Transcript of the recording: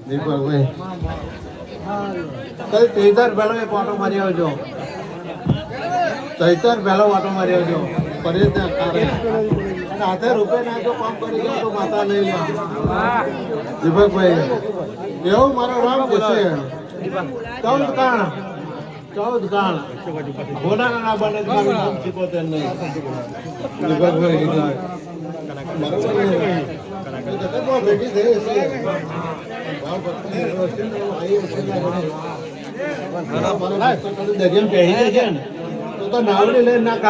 દીપકભાઈ કઈ તેતર પહેલો એક ઓટો મારી આવજો તેતર પહેલો ઓટો મારી આવજો પરેશ ને અને હાથે રૂપિયા ના જો કામ કરી જાવ તો માતા લઈ લો દીપકભાઈ એવું મારો રામ જશે 14 કાણ ઘોડા ના બને મારું નામ શીખોતેર નહીં દીપકભાઈ બરોબર બેટી થઈ દરિયામાં પહેરી જાય છે ને તો નાવડી લઈને ના